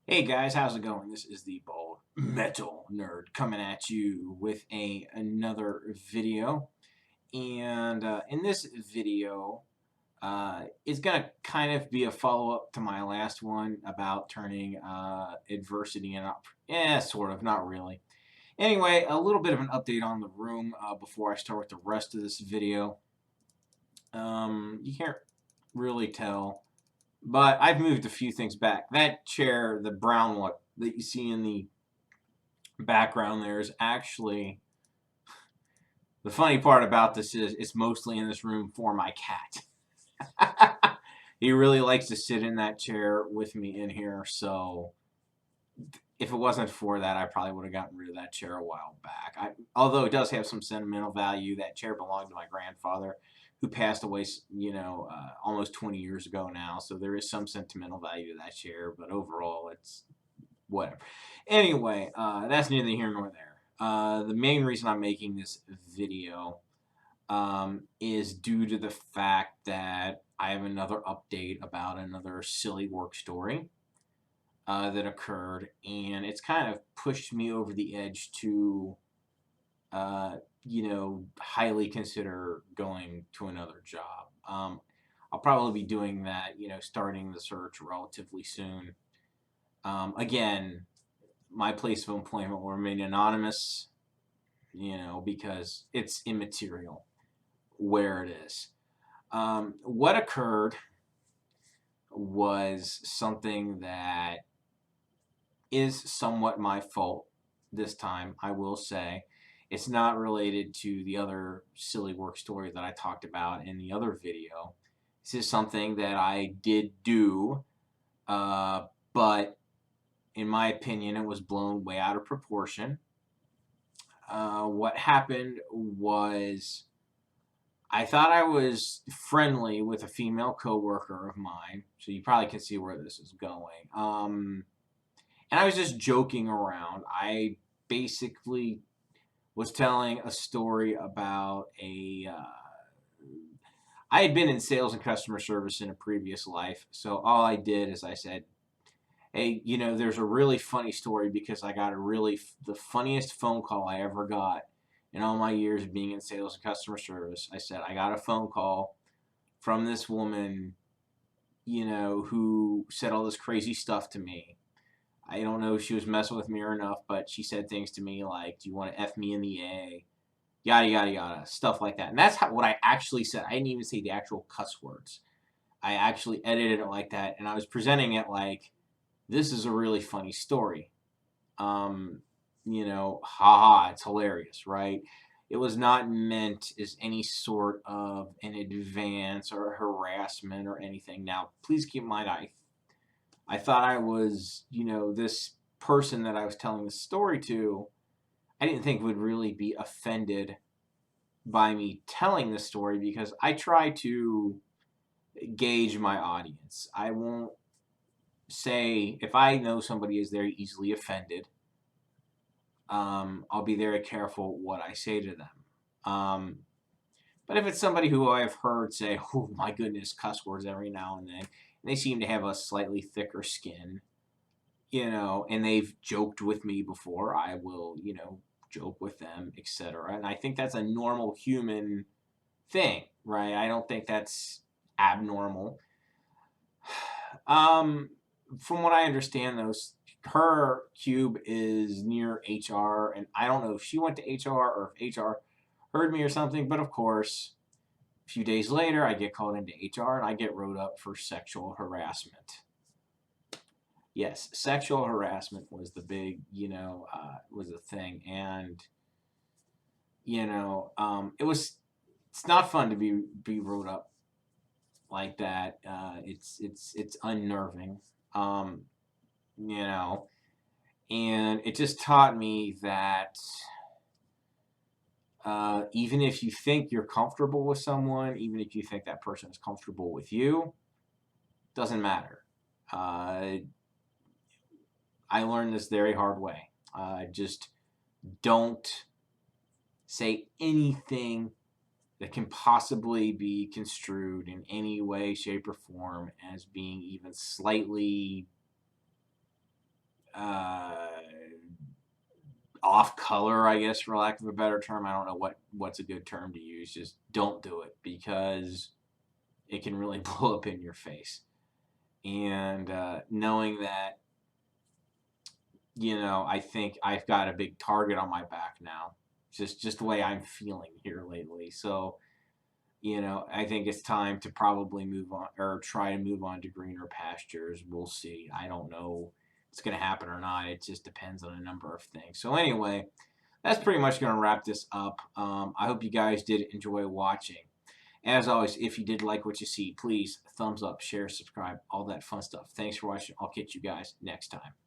Hey guys, how's it going? This is the Bald Metal Nerd coming at you with another video. And in this video, it's gonna kind of be a follow-up to my last one about turning adversity and yeah, sort of, not really. Anyway, a little bit of an update on the room before I start with the rest of this video. You can't really tell. But I've moved a few things back. That chair, the brown one that you see in the background there, is actually, the funny part about this is it's mostly in this room for my cat. He really likes to sit in that chair with me in here, so if it wasn't for that, I probably would have gotten rid of that chair a while back. Although it does have some sentimental value. That chair belonged to my grandfather, who passed away, almost 20 years ago now. So there is some sentimental value to that chair, but overall, it's whatever. Anyway, that's neither here nor there. The main reason I'm making this video is due to the fact that I have another update about another silly work story that occurred, and it's kind of pushed me over the edge to, uh, highly consider going to another job. I'll probably be doing that, starting the search relatively soon. Again, my place of employment will remain anonymous, because it's immaterial where it is. What occurred was something that is somewhat my fault this time, I will say. It's not related to the other silly work story that I talked about in the other video. This is something that I did do, but in my opinion, it was blown way out of proportion. What happened was I thought I was friendly with a female coworker of mine, so you probably can see where this is going. And I was just joking around. I basically was telling a story about I had been in sales and customer service in a previous life, so all I did is I said, hey, there's a really funny story because I got the funniest phone call I ever got in all my years of being in sales and customer service. I said, I got a phone call from this woman, who said all this crazy stuff to me. I don't know if she was messing with me or enough, but she said things to me like, do you want to F me in the A? Yada, yada, yada, stuff like that. And that's what I actually said. I didn't even say the actual cuss words. I actually edited it like that, and I was presenting it like, this is a really funny story. Haha, it's hilarious, right? It was not meant as any sort of an advance or harassment or anything. Now, please keep in mind, I thought I was, this person that I was telling the story to, I didn't think would really be offended by me telling the story because I try to gauge my audience. I won't say, if I know somebody is very easily offended, I'll be very careful what I say to them. But if it's somebody who I've heard say, oh my goodness, cuss words every now and then, and they seem to have a slightly thicker skin, and they've joked with me before, I will, joke with them, etc. And I think that's a normal human thing, right? I don't think that's abnormal. Um, from what I understand, though, her cube is near HR, and I don't know if she went to HR or if HR heard me or something, but of course, a few days later, I get called into HR and I get wrote up for sexual harassment. Yes, sexual harassment was the big, was the thing. And, it's not fun to be wrote up like that. It's unnerving, um, you know, and it just taught me that even if you think you're comfortable with someone, even if you think that person is comfortable with you, doesn't matter. Uh, I learned this very hard way. Just don't say anything that can possibly be construed in any way, shape, or form as being even slightly off color, I guess, for lack of a better term. I don't know what's a good term to use. Just don't do it because it can really blow up in your face. And knowing that, I think I've got a big target on my back now. Just the way I'm feeling here lately. So, I think it's time to probably move on or try to move on to greener pastures. We'll see. I don't know if it's going to happen or not. It just depends on a number of things. So anyway, that's pretty much going to wrap this up. I hope you guys did enjoy watching. As always, if you did like what you see, please thumbs up, share, subscribe, all that fun stuff. Thanks for watching. I'll catch you guys next time.